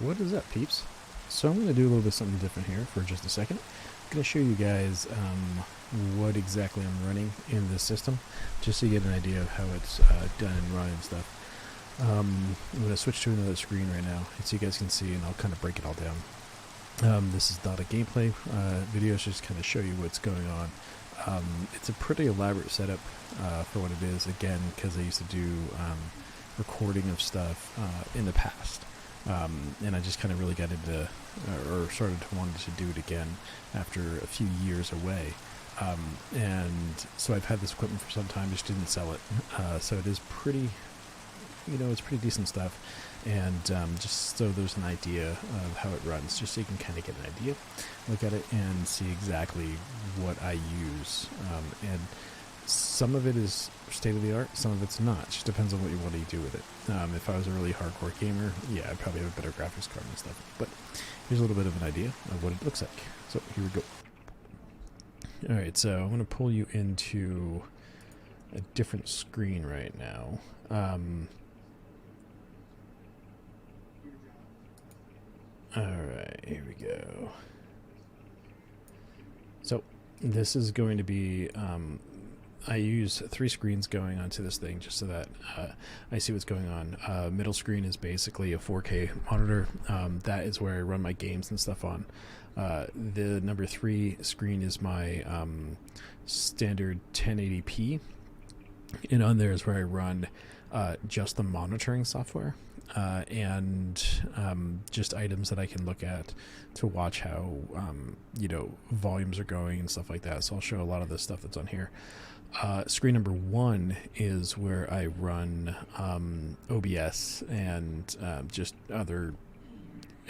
What is up, peeps? So I'm going to do a little bit something different here for just a second. I'm going to show you guys what exactly I'm running in this system, just so you get an idea of how it's done and run and stuff. I'm going to switch to another screen right now, so you guys can see, and I'll kind of break it all down. This is not a gameplay video, it's just kind of show you what's going on. It's a pretty elaborate setup for what it is, again, because I used to do recording of stuff in the past. And I just kind of really got into, or started to wanted to do it again after a few years away. And so I've had this equipment for some time, just didn't sell it. So it is pretty, it's pretty decent stuff. And just so there's an idea of how it runs, just so you can kind of get an idea, look at it and see exactly what I use. And some of it is state-of-the-art, some of it's not. It just depends on what you want to do with it. If I was a really hardcore gamer, yeah, I'd probably have a better graphics card and stuff. But here's a little bit of an idea of what it looks like. So here we go. Alright, so I'm going to pull you into a different screen right now. Alright, here we go. So this is going to be... I use 3 screens going onto this thing just so that I see what's going on. Middle screen is basically a 4K monitor. That is where I run my games and stuff on. The number 3 screen is my standard 1080p. And on there is where I run just the monitoring software and just items that I can look at to watch how, volumes are going and stuff like that. So I'll show a lot of the stuff that's on here. Screen number 1 is where I run OBS and just other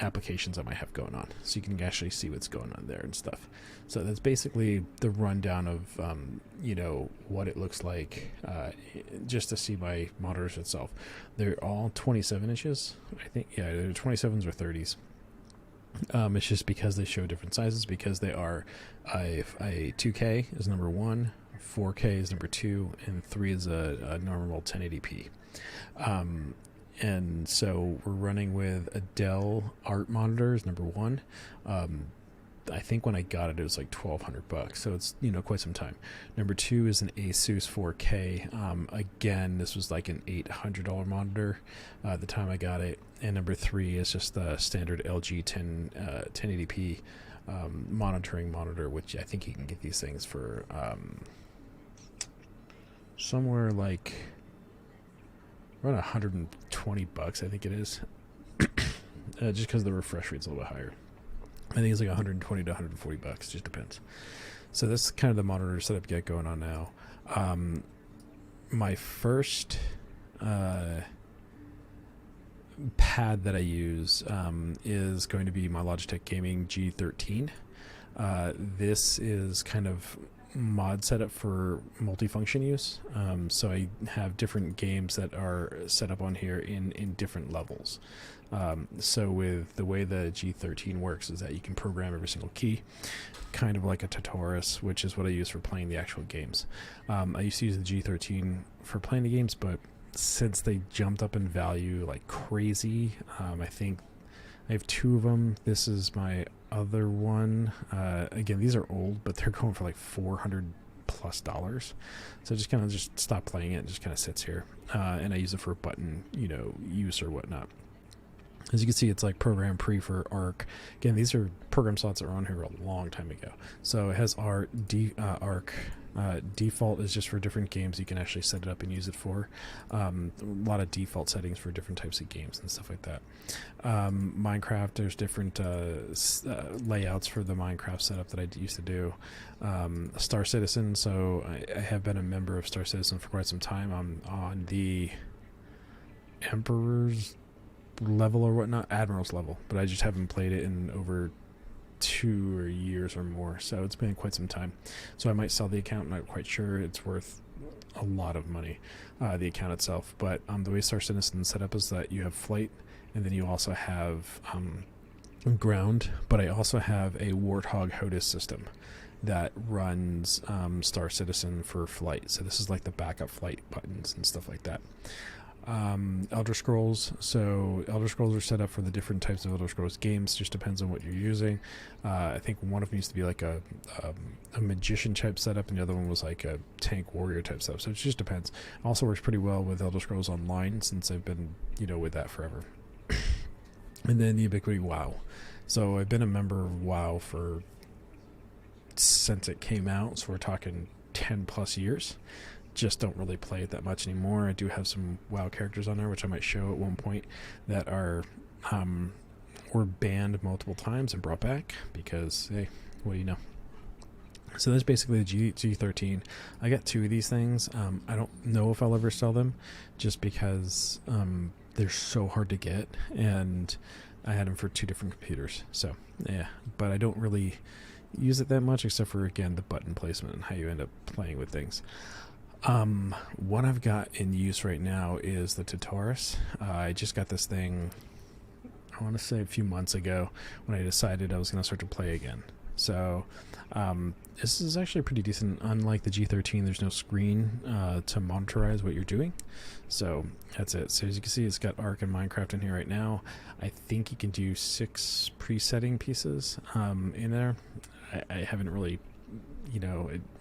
applications I might have going on, so you can actually see what's going on there and stuff. So that's basically the rundown of what it looks like, just to see my monitors itself. They're all 27 inches, I think. Yeah, they're 27s or 30s. It's just because they show different sizes, because they are a 2K is number 1, 4K is number 2, and 3 is a normal 1080p. And so we're running with a Dell Art monitor is number 1. I think when I got it, it was like $1,200, so it's quite some time. Number 2 is an Asus 4K. Again, this was like an $800 monitor at the time I got it. And number 3 is just the standard LG 1080p monitoring monitor, which I think you can get these things for somewhere like around $120, I think it is. Just because the refresh rate's a little bit higher. I think it's like $120 to $140, just depends. So this is kind of the monitor setup you got going on now. My first pad that I use is going to be my Logitech Gaming G13. This is kind of mod setup for multifunction use. So I have different games that are set up on here in different levels. So with the way the G13 works is that you can program every single key, kind of like a Tutorials, which is what I use for playing the actual games. I used to use the G13 for playing the games, but since they jumped up in value like crazy, I think I have 2 of them. This is my other one. Again, these are old, but they're going for like $400+. So just kind of just stop playing it. It just kind of sits here, and I use it for button, use or whatnot. As you can see, it's like program pre for ARC. Again, these are program slots that are on here a long time ago. So it has ARC. Default is just for different games you can actually set it up and use it for. A lot of default settings for different types of games and stuff like that. Minecraft, there's different layouts for the Minecraft setup that I used to do. Star Citizen, so I have been a member of Star Citizen for quite some time. I'm on the Emperor's level or whatnot, Admiral's level, but I just haven't played it in over 2 years or more, so it's been quite some time. So I might sell the account. I'm not quite sure. It's worth a lot of money, the account itself. But the way Star Citizen is set up is that you have flight, and then you also have ground. But I also have a Warthog HOTAS system that runs Star Citizen for flight. So this is like the backup flight buttons and stuff like that. Elder Scrolls. So Elder Scrolls are set up for the different types of Elder Scrolls games. Just depends on what you're using. I think one of them used to be like a magician type setup, and the other one was like a tank warrior type setup. So it just depends. Also works pretty well with Elder Scrolls Online since I've been with that forever. And then the ubiquity WoW. So I've been a member of WoW since it came out. So we're talking 10 plus years. Just don't really play it that much anymore. I do have some WoW characters on there, which I might show at one point, that are were banned multiple times and brought back because, hey, what do you know? So that's basically the G13. I got 2 of these things. I don't know if I'll ever sell them, just because they're so hard to get, and I had them for 2 different computers. So yeah, but I don't really use it that much, except for, again, the button placement and how you end up playing with things. What I've got in use right now is the Titaurus. I just got this thing, I want to say a few months ago, when I decided I was going to start to play again. So this is actually pretty decent. Unlike the G13, there's no screen to monitorize what you're doing. So that's it. So as you can see, it's got Arc and Minecraft in here right now. I think you can do 6 presetting pieces in there. I haven't really,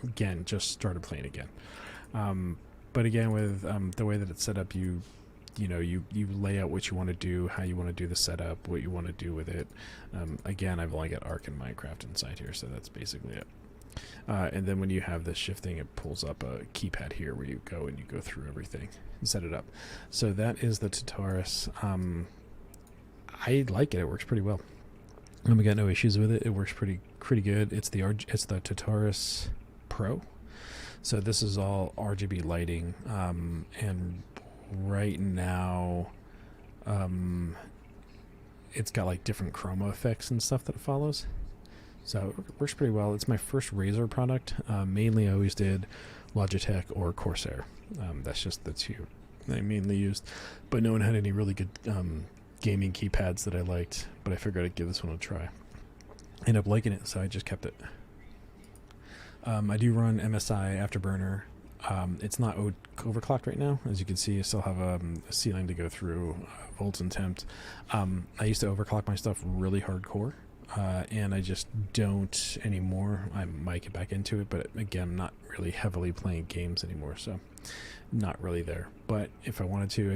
again, just started playing again. But again, with the way that it's set up, you lay out what you want to do, how you want to do the setup, what you want to do with it. Again, I've only got Arc and Minecraft inside here, so that's basically it. And then when you have this shifting, it pulls up a keypad here where you go and you go through everything and set it up. So that is the Titaurus. I like it. It works pretty well. I got no issues with it. It works pretty good. It's the Titaurus Pro. So this is all RGB lighting, and right now it's got like different chroma effects and stuff that it follows. So it works pretty well. It's my first Razer product. Mainly I always did Logitech or Corsair. That's just the 2 I mainly used, but no one had any really good gaming keypads that I liked, but I figured I'd give this one a try. Ended up liking it, so I just kept it. I do run MSI Afterburner. It's not overclocked right now. As you can see, I still have a ceiling to go through, volts and temps. I used to overclock my stuff really hardcore, and I just don't anymore. I might get back into it, but again, I'm not really heavily playing games anymore, so not really there. But if I wanted to,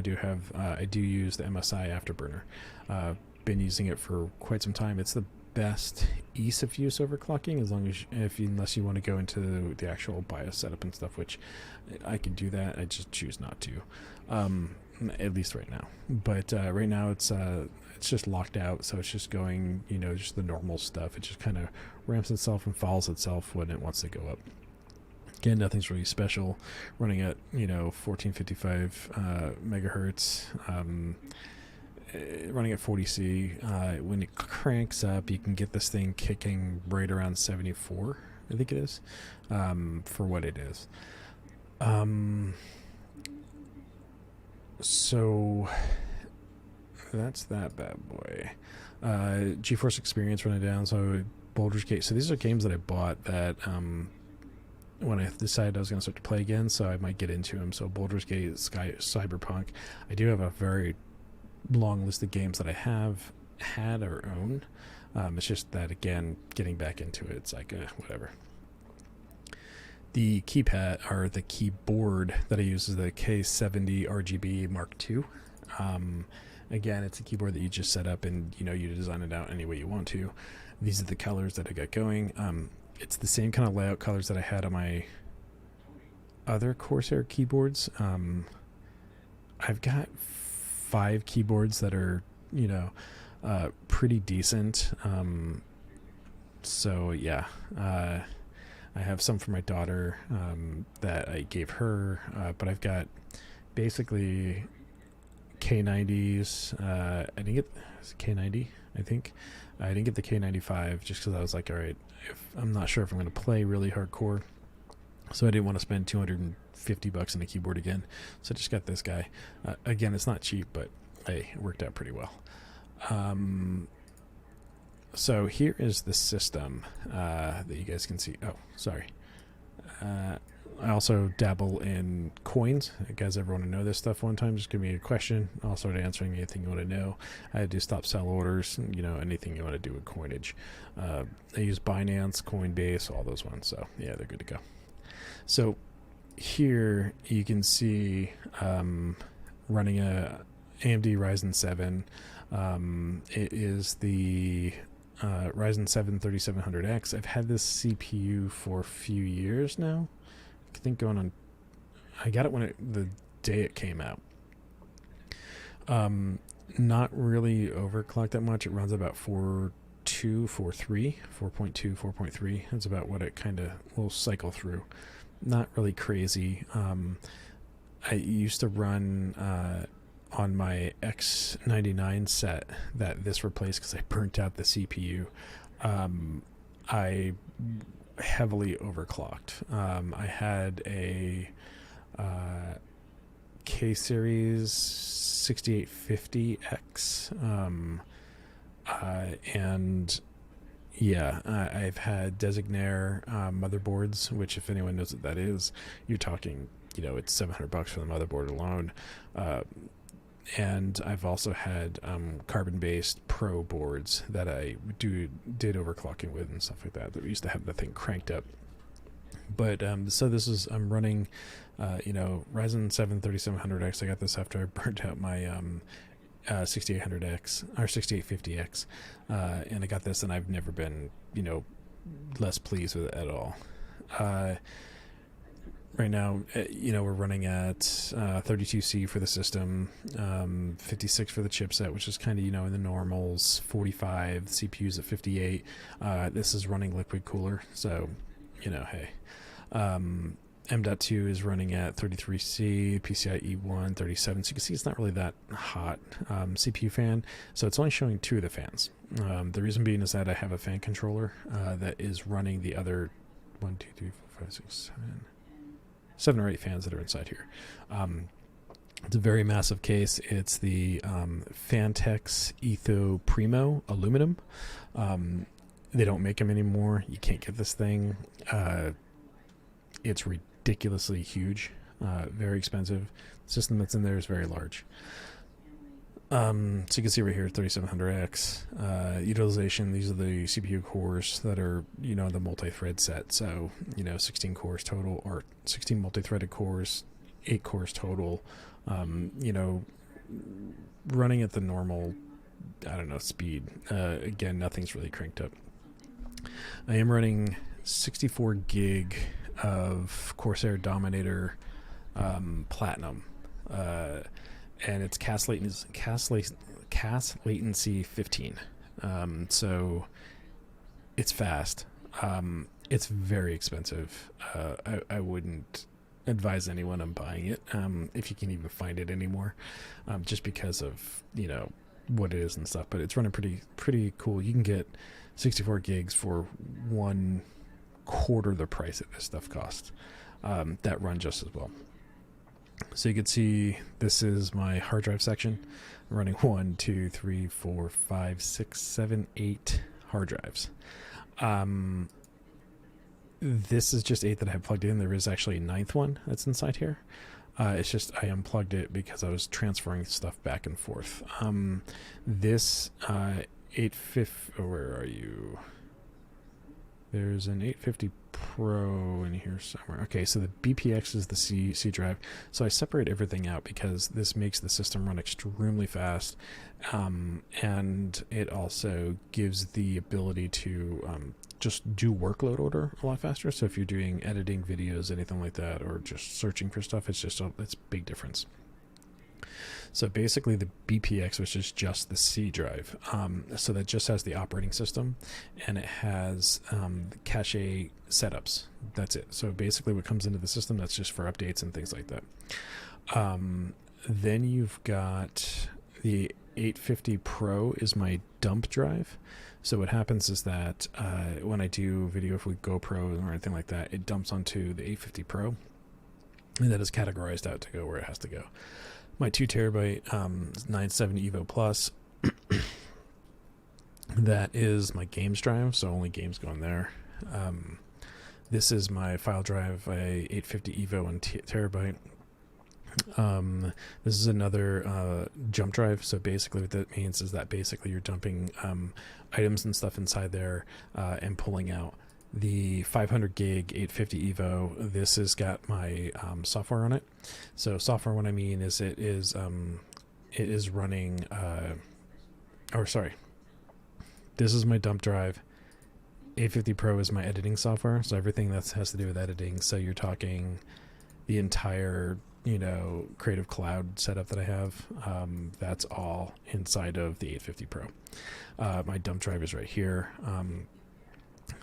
I do use the MSI Afterburner. Been using it for quite some time. It's the best ease of use overclocking, unless you want to go into the actual BIOS setup and stuff, which I can do that. I just choose not to, at least right now. But right now it's just locked out, so it's just going, just the normal stuff. It just kind of ramps itself and follows itself when it wants to go up. Again, nothing's really special. Running at 1455 megahertz. Running at 40C. When it cranks up, you can get this thing kicking right around 74, I think it is, for what it is. So that's that bad boy. GeForce Experience running down. So Baldur's Gate. So these are games that I bought that when I decided I was going to start to play again, so I might get into them. So Baldur's Gate, Cyberpunk. I do have a very long list of games that I have had or own. It's just that, again, getting back into it, it's like whatever. The keypad, or the keyboard that I use, is the K70 RGB Mark II. Again, it's a keyboard that you just set up and you design it out any way you want to. These are the colors that I got going. It's the same kind of layout colors that I had on my other Corsair keyboards. I've got 5 keyboards that are pretty decent. So yeah, I have some for my daughter that I gave her, but I've got basically K90s. I didn't get K90, I think. I didn't get the K95 just because I was like, all right, I'm not sure if I'm going to play really hardcore, so I didn't want to spend $250 on a keyboard again. So I just got this guy. Again, it's not cheap, but hey, it worked out pretty well. So here is the system that you guys can see. Oh, sorry. I also dabble in coins. You guys ever want to know this stuff one time, just give me a question. I'll start answering anything you want to know. I do stop sell orders, anything you want to do with coinage. I use Binance, Coinbase, all those ones. So yeah, they're good to go. So here you can see running a AMD Ryzen 7. It is the Ryzen 7 3700X. I've had this CPU for a few years now. I think going on, I got it the day it came out. Not really overclocked that much. It runs about 4.2, 4.3. That's about what it kind of will cycle through. Not really crazy. I used to run on my X99 set that this replaced because I burnt out the CPU. I heavily overclocked. I had a K series 6850X, and yeah, I've had Designaire motherboards, which if anyone knows what that is, you're talking, it's $700 for the motherboard alone. And I've also had carbon-based Pro boards that I did overclocking with and stuff like that. That we used to have the thing cranked up. But so I'm running, Ryzen 7 3700X. I got this after I burnt out my 6800X or 6850X, and I got this, and I've never been, less pleased with it at all. Right now, we're running at 32C for the system, 56 for the chipset, which is kind of, in the normals, 45, the CPU's at 58. This is running liquid cooler, so, hey. M.2 is running at 33C, PCIe 1, 37, so you can see it's not really that hot CPU fan, so it's only showing 2 of the fans. The reason being is that I have a fan controller that is running the other 1, 2, 3, 4, 5, 6, 7 or 8 fans that are inside here. It's a very massive case. It's the Fantex Etho Primo aluminum. They don't make them anymore. You can't get this thing. It's ridiculously huge, very expensive. The system that's in there is very large. So you can see right here, 3700X utilization. These are the CPU cores that are, the multi-thread set. So, 16 cores total, or 16 multi-threaded cores, 8 cores total. Running at the normal, speed. Again, nothing's really cranked up. I am running 64 gig of Corsair Dominator Platinum. And it's cast latency 15. So it's fast. It's very expensive. I wouldn't advise anyone on buying it if you can even find it anymore, just because of what it is and stuff. But it's running pretty cool. You can get 64 gigs for 1/4 the price that this stuff costs. That run just as well. So you can see this is my hard drive section. I'm running 1, 2, 3, 4, 5, 6, 7, 8 hard drives. This is just 8 that I have plugged in. There is actually a 9th one that's inside here. It's just I unplugged it because I was transferring stuff back and forth. This 850, where are you? There's an 850 Pro in here somewhere. Okay, so the BPX is the C drive. So I separate everything out because this makes the system run extremely fast, and it also gives the ability to just do workload order a lot faster. So if you're doing editing videos, anything like that, or just searching for stuff, it's a big difference. So basically the BPX, which is just the C drive, so that just has the operating system, and it has cache setups. That's it. So basically what comes into the system, that's just for updates and things like that. Then you've got the 850 Pro is my dump drive. So what happens is that when I do video with GoPro or anything like that, it dumps onto the 850 Pro, and that is categorized out to go where it has to go. My 2 terabyte 9.7 Evo Plus, that is my games drive, so only games go in there. This is my file drive, a 850 Evo and terabyte. This is another jump drive. So basically what that means is that basically you're dumping items and stuff inside there and pulling out. The 500 gig 850 Evo, this has got my software on it. So software, what I mean is it is running, this is my dump drive. 850 Pro is my editing software, so everything that has to do with editing. So you're talking the entire, you know, Creative Cloud setup that I have. That's all inside of the 850 Pro. My dump drive is right here.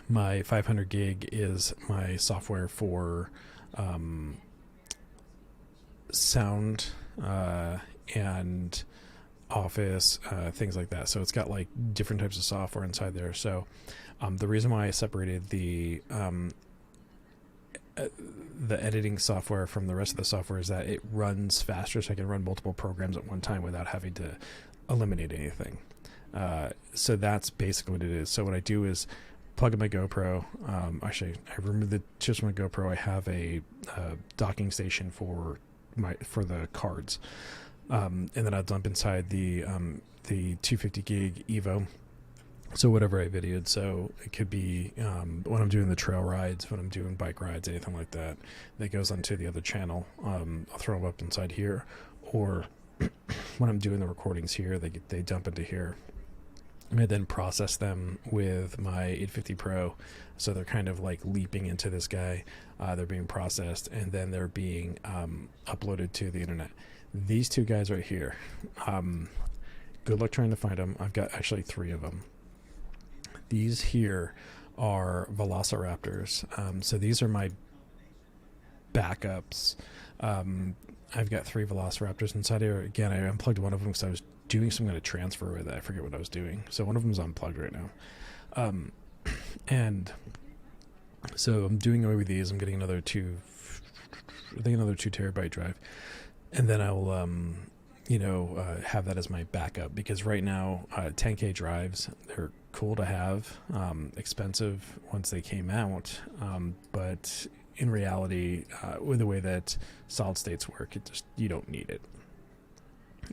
My 500 gig is my software for sound and Office, things like that. So it's got like different types of software inside there. So the reason why I separated the editing software from the rest of the software is that it runs faster, so I can run multiple programs at one time without having to eliminate anything. So that's basically what it is. So what I do is plug in my GoPro. Actually, I removed the chips from my GoPro. I have a docking station for the cards, and then I'll dump inside the 250 gig Evo. So whatever I videoed, so it could be when I'm doing the trail rides, when I'm doing bike rides, anything like that, that goes onto the other channel. I'll throw them up inside here, or when I'm doing the recordings here, they dump into here. I then process them with my 850 Pro, so they're kind of like leaping into this guy. They're being processed, and then they're being uploaded to the internet. These two guys right here, good luck trying to find them. I've got actually 3 of them. These here are Velociraptors. So these are my backups. I've got 3 Velociraptors inside here. Again, I unplugged one of them because I was doing some kind of transfer with it. I forget what I was doing. So one of them is unplugged right now. And so I'm doing away with these. I'm getting another 2 terabyte drive. And then I'll, have that as my backup, because right now 10K drives, they're cool to have, expensive once they came out, but in reality, with the way that solid states work, you don't need it.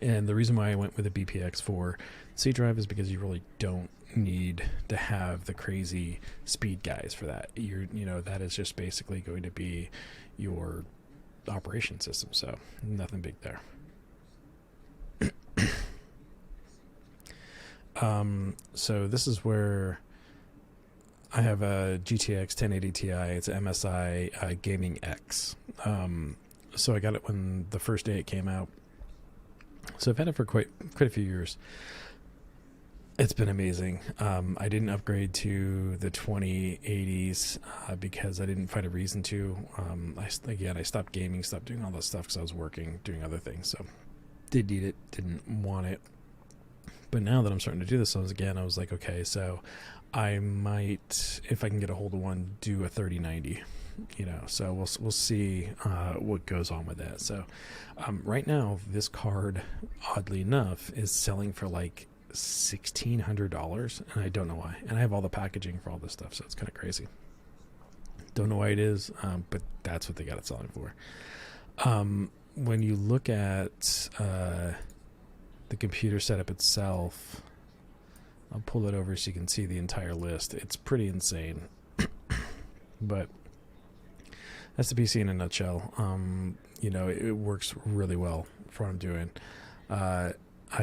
And the reason why I went with a BPX for C drive is because you really don't need to have the crazy speed guys for that. That is just basically going to be your operation system, so nothing big there. So this is where I have a GTX 1080 Ti. It's an MSI Gaming X. So I got it when the first day it came out. So I've had it for quite a few years. It's been amazing. I didn't upgrade to the 2080s because I didn't find a reason to. I stopped gaming, stopped doing all that stuff because I was working, doing other things. So did need it, didn't want it. But now that I'm starting to do this, I was like, okay, so I might, if I can get a hold of one, do a 3090. So we'll see what goes on with that. So right now, this card, oddly enough, is selling for like $1,600, and I don't know why. And I have all the packaging for all this stuff, so it's kind of crazy. Don't know why it is, but that's what they got it selling for. When you look at the computer setup itself, I'll pull it over so you can see the entire list. It's pretty insane, but that's the PC in a nutshell. It works really well for what I'm doing. I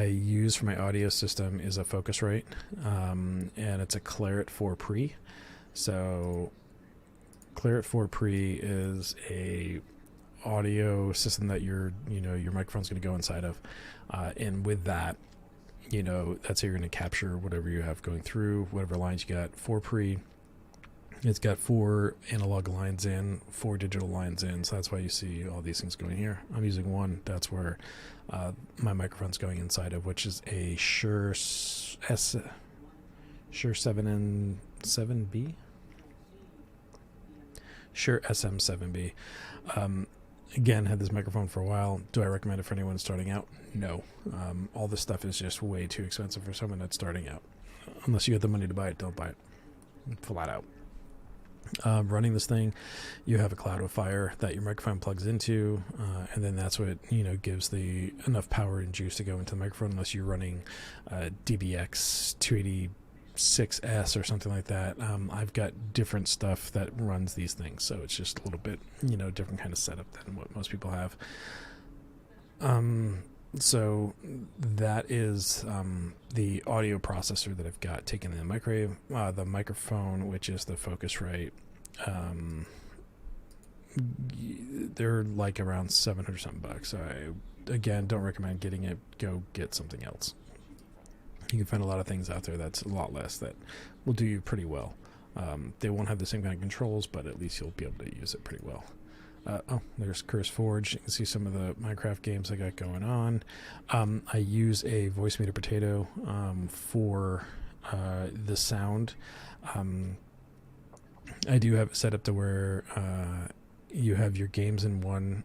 use for my audio system is a Focusrite, and it's a Clarett 4 Pre. So Clarett 4 Pre is a audio system that your microphone's going to go inside of, and with that, that's how you're going to capture whatever you have going through, whatever lines you got. 4 Pre, it's got 4 analog lines in, 4 digital lines in, so that's why you see all these things going here. I'm using one. That's where my microphone's going inside of, which is a Shure 7N7B, Shure SM7B. Again, had this microphone for a while. Do I recommend it for anyone starting out? No. All this stuff is just way too expensive for someone that's starting out. Unless you have the money to buy it, don't buy it. Flat out. running this thing. You have a cloud of fire that your microphone plugs into, and then that's what gives the enough power and juice to go into the microphone, unless you're running DBX 286S or something like that. I've got different stuff that runs these things, so it's just a little bit different kind of setup than what most people have. So that is the audio processor that I've got taken in the microphone, which is the Focusrite. They're like around $700 something. I again don't recommend getting it. Go get something else. You can find a lot of things out there that's a lot less that will do you pretty well. They won't have the same kind of controls, but at least you'll be able to use it pretty well. There's Curse Forge. You can see some of the Minecraft games I got going on. I use a voice meter potato for the sound. I do have it set up to where you have your games in one,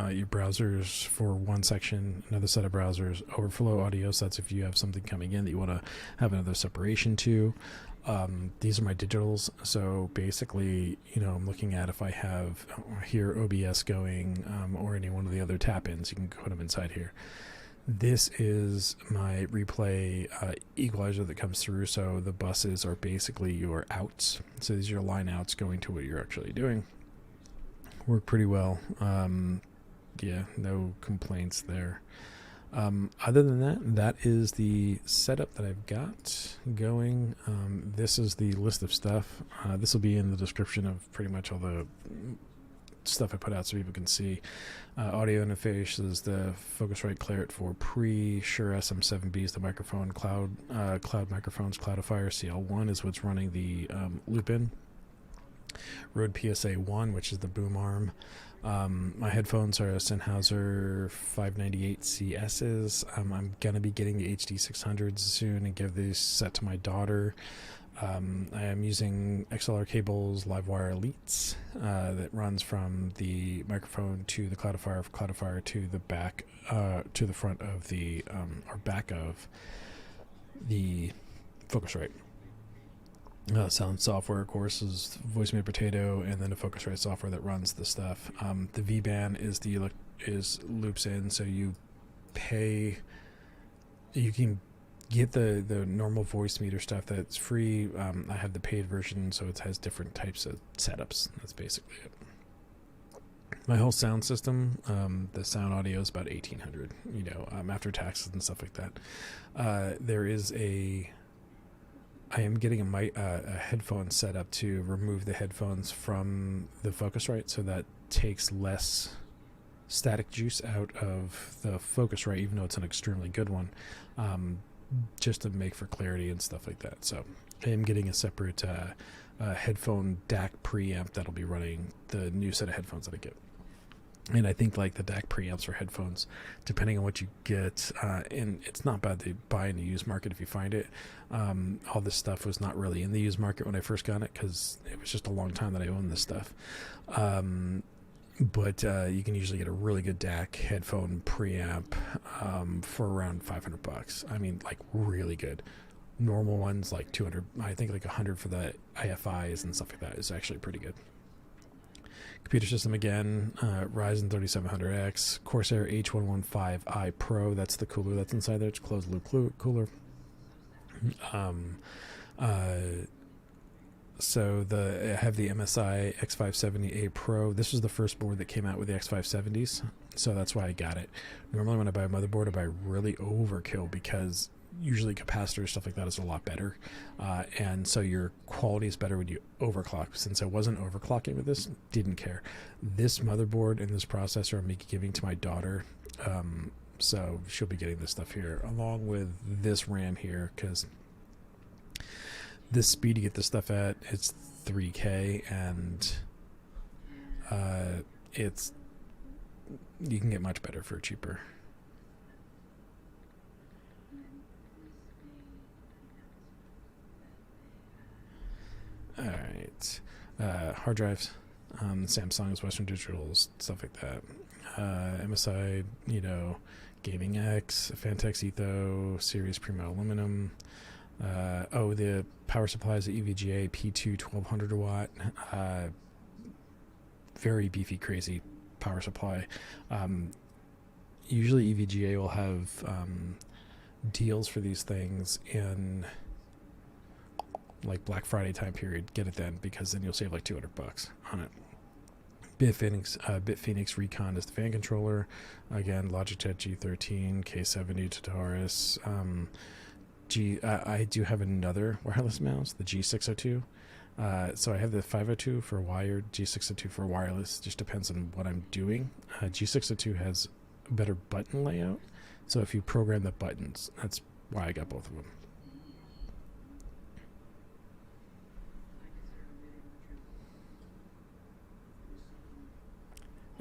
your browsers for one section, another set of browsers, overflow audio, so that's if you have something coming in that you want to have another separation to. These are my digitals, so basically, I'm looking at if I have here OBS going, or any one of the other tap-ins, you can put them inside here. This is my replay equalizer that comes through, so the buses are basically your outs. So these are your line outs going to what you're actually doing. Work pretty well. Yeah, no complaints there. Other than that is the setup that I've got going. This is the list of stuff. This will be in the description of pretty much all the stuff I put out so people can see. Audio interface is the Focusrite Clarett for Shure SM7Bs, the microphone, cloud microphones, Cloudifter CL1 is what's running the loop-in. Rode PSA1, which is the boom arm. My headphones are Sennheiser 598 CS's. I'm going to be getting the HD 600s soon and give these set to my daughter. I am using XLR cables, Livewire Elites, that runs from the microphone to the Cloudifter to the back, to the front of the, or back of the Focusrite. Sound software, of course, is Voice Meter Potato, and then a Focusrite software that runs the stuff. The V-band is loops in, so you can get the normal voice meter stuff that's free. I have the paid version, so it has different types of setups. That's basically it. My whole sound system, the sound audio is about $1,800, after taxes and stuff like that. I am getting a headphone set up to remove the headphones from the Focusrite, so that takes less static juice out of the Focusrite, even though it's an extremely good one, just to make for clarity and stuff like that. So I am getting a separate headphone DAC preamp that'll be running the new set of headphones that I get. And I think like the DAC preamps or headphones, depending on what you get, and it's not bad to buy in the used market if you find it. All this stuff was not really in the used market when I first got it, because it was just a long time that I owned this stuff. But you can usually get a really good DAC headphone preamp for around $500. I mean, like really good. Normal ones like 200. I think like 100 for the IFIs and stuff like that is actually pretty good. Computer system again, Ryzen 3700X, Corsair H115i Pro. That's the cooler that's inside there. It's a closed loop cooler. So I have the MSI X570A Pro. This was the first board that came out with the X570s, so that's why I got it. Normally when I buy a motherboard, I buy really overkill, because usually capacitors, stuff like that, is a lot better, and so your quality is better when you overclock. Since I wasn't overclocking with this, didn't care. This motherboard and this processor I'm giving to my daughter, so she'll be getting this stuff here along with this RAM here, because this speed to get this stuff at, it's 3K, and you can get much better for cheaper. All right, hard drives, Samsung's, Western Digital's, stuff like that. MSI, Gaming X, Fantex Etho, Series Primo Aluminum. Oh, the power supply is the EVGA P2 1200 watt. Very beefy, crazy power supply. Usually EVGA will have deals for these things in like Black Friday time period. Get it then, because then you'll save like $200 on it. Bitphoenix Recon is the fan controller. Again, Logitech G13, K70 Tataris. I do have another wireless mouse, the G602. So I have the 502 for wired, G602 for wireless. Just depends on what I'm doing. G602 has a better button layout. So if you program the buttons, that's why I got both of them.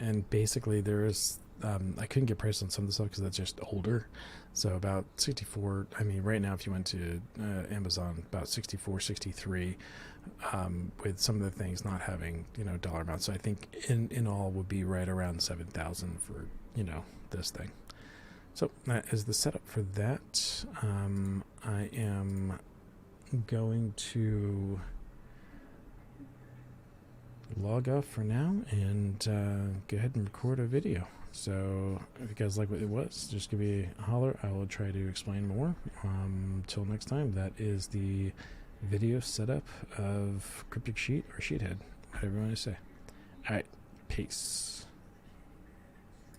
And basically there's I couldn't get prices on some of the stuff because that's just older. So about 64, I mean right now if you went to Amazon, about 64, 63, with some of the things not having, you know, dollar amounts. So I think in all would be right around 7,000 for, you know, this thing. So that is the setup for that. I am going to log off for now and go ahead and record a video. So if you guys like what it was, just give me a holler. I will try to explain more. Till next time, that is the video setup of Crypticsheet or Sheethead, whatever you want to say. Alright, peace.